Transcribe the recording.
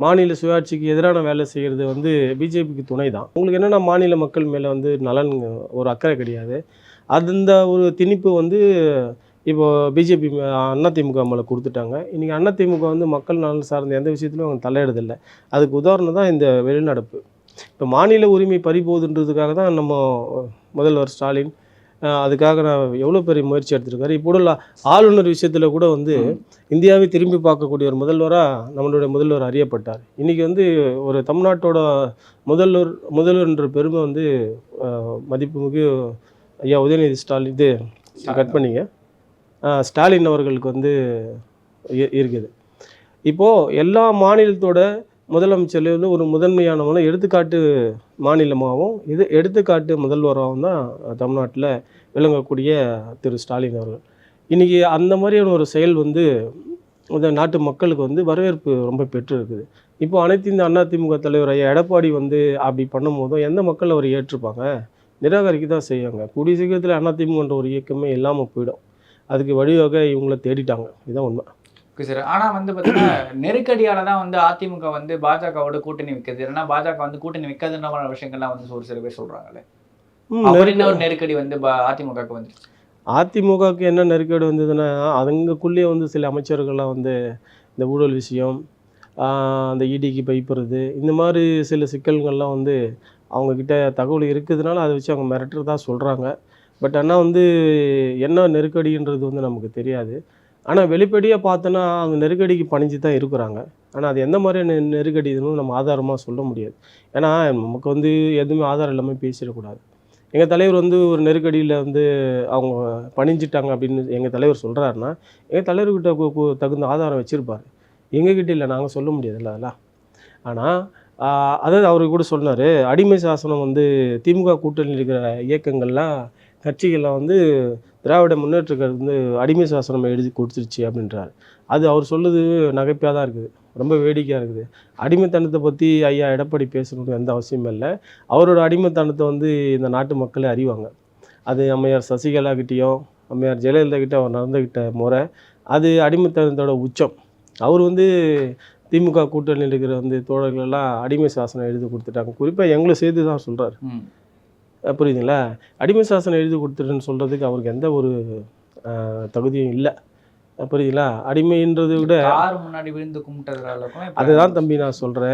மாநில சுயாட்சிக்கு எதிரான வேலை செய்கிறது வந்து பிஜேபிக்கு துணை தான். உங்களுக்கு என்னென்னா மாநில மக்கள் மேலே வந்து நலன் ஒரு அக்கறை கிடையாது. அந்த ஒரு திணிப்பு வந்து இப்போ பிஜேபி அதிமுக மேலே கொடுத்துட்டாங்க. இன்றைக்கி அதிமுக வந்து மக்கள் நலன் சார்ந்த எந்த விஷயத்துலையும் அவங்க தலையிடுறதில்ல. அதுக்கு உதாரணம் தான் இந்த வெளிநடப்பு. இப்போ மாநில உரிமை பறிபோகுதுன்றதுக்காக தான் நம்ம முதல்வர் ஸ்டாலின் அதுக்காக நான் எவ்வளோ பெரிய முயற்சி எடுத்திருக்காரு. இப்போ கூட ஆளுநர் விஷயத்தில் கூட வந்து இந்தியாவை திரும்பி பார்க்கக்கூடிய ஒரு முதல்வராக நம்மளுடைய முதல்வர் அறியப்பட்டார். இன்றைக்கி வந்து ஒரு தமிழ்நாட்டோட முதல்வர்ன்ற பெருமை வந்து மதிப்புமிகு ஐயா உதயநிதி ஸ்டாலின் கட் பண்ணிங்க ஸ்டாலின் அவர்களுக்கு வந்து இருக்குது. இப்போது எல்லா மாநிலத்தோட முதலமைச்சர்லேருந்து ஒரு முதன்மையானவங்களும் எடுத்துக்காட்டு மாநிலமாகவும் எடுத்துக்காட்டு முதல்வராகவும் தான் தமிழ்நாட்டில் விளங்கக்கூடிய திரு ஸ்டாலின் அவர்கள். இன்றைக்கி அந்த மாதிரியான ஒரு செயல் வந்து இந்த நாட்டு மக்களுக்கு வந்து வரவேற்பு ரொம்ப பெற்று இருக்குது. இப்போ அனைத்து இந்த அதிமுக தலைவர் ஐயா எடப்பாடி வந்து அப்படி பண்ணும்போதும் எந்த மக்கள் அவர் ஏற்றுப்பாங்க? நிராகரிக்க தான் செய்வாங்க. கூடிய சீக்கிரத்தில் அதிமுகன்ற ஒரு இயக்கமே இல்லாமல் போயிடும். அதுக்கு வழிவகை இவங்கள தேடிட்டாங்க. இதுதான் உண்மை. Okay sir. ஆனால் வந்து பார்த்தீங்கன்னா நெருக்கடியால் தான் வந்து அதிமுக வந்து பாஜகவோட கூட்டணி வைக்கிறது. இல்லைன்னா பாஜக வந்து கூட்டணி வைக்காதுன்ற மாதிரி விஷயங்கள்லாம் வந்து ஒரு சில பேர் சொல்கிறாங்களே. என்ன ஒரு நெருக்கடி வந்து அதிமுகவுக்கு வந்துருச்சு? அதிமுகவுக்கு என்ன நெருக்கடி வந்ததுன்னா அதுங்களுக்குள்ளேயே வந்து சில அமைச்சர்கள்லாம் வந்து இந்த ஊழல் விஷயம், அந்த இடிக்கு பைப்புறது, இந்த மாதிரி சில சிக்கல்கள்லாம் வந்து அவங்கக்கிட்ட தகவல் இருக்குதுனால அதை வச்சு அவங்க மிரட்டுறதா சொல்கிறாங்க. பட் ஆனால் வந்து என்ன நெருக்கடின்றது வந்து நமக்கு தெரியாது. ஆனால் வெளிப்படையாக பார்த்தோன்னா அவங்க நெருக்கடிக்கு பணிஞ்சு தான் இருக்கிறாங்க. ஆனால் அது எந்த மாதிரியான நெருக்கடின்னு நம்ம ஆதாரமாக சொல்ல முடியாது. ஏன்னா நமக்கு வந்து எதுவுமே ஆதாரம் இல்லாமல் பேசிடக்கூடாது. எங்கள் தலைவர் வந்து ஒரு நெருக்கடியில் வந்து அவங்க பணிஞ்சிட்டாங்க அப்படின்னு எங்கள் தலைவர் சொல்கிறாருன்னா எங்கள் தலைவர்கிட்ட தகுந்த ஆதாரம் வச்சுருப்பார். எங்ககிட்ட இல்லை, நாங்கள் சொல்ல முடியாதுல்ல அதெல்லாம். ஆனால் அதாவது அவர் கூட சொன்னார், அடிமை சாசனம் வந்து திமுக கூட்டணியில் இருக்கிற இயக்கங்கள்லாம் கட்சிகள்லாம் வந்து திராவிட முன்னேற்ற கழகம் வந்து அடிமை சாசனம் எழுதி கொடுத்துருச்சு அப்படின்றார். அது அவர் சொல்லுது நகைப்பாக தான் இருக்குது, ரொம்ப வேடிக்கையாக இருக்குது. அடிமைத்தனத்தை பற்றி ஐயா எடப்பாடி பேசணுன்னு எந்த அவசியமும் இல்லை. அவரோட அடிமைத்தனத்தை வந்து இந்த நாட்டு மக்களே அறிவாங்க. அது அம்மையார் சசிகலா கிட்டேயும் அம்மையார் ஜெயலலிதா கிட்டே அவர் நடந்துக்கிட்ட முறை அது அடிமைத்தனத்தோட உச்சம். அவர் வந்து திமுக கூட்டணியில் இருக்கிற வந்து தோழர்களெல்லாம் அடிமை சாசனம் எழுதி கொடுத்துட்டாங்க. குறிப்பாக எங்களை சேர்த்து தான் சொல்கிறார். புரியுதுங்களா? அடிமை சாசனம் எழுதி கொடுத்துட்டுன்னு சொல்கிறதுக்கு அவருக்கு எந்த ஒரு தகுதியும் இல்லை. புரியுதுங்களா? அடிமைன்றதை விட முன்னாடி விழுந்து கும்பிட்டதுனால அதுதான் தம்பி நான் சொல்கிறேன்.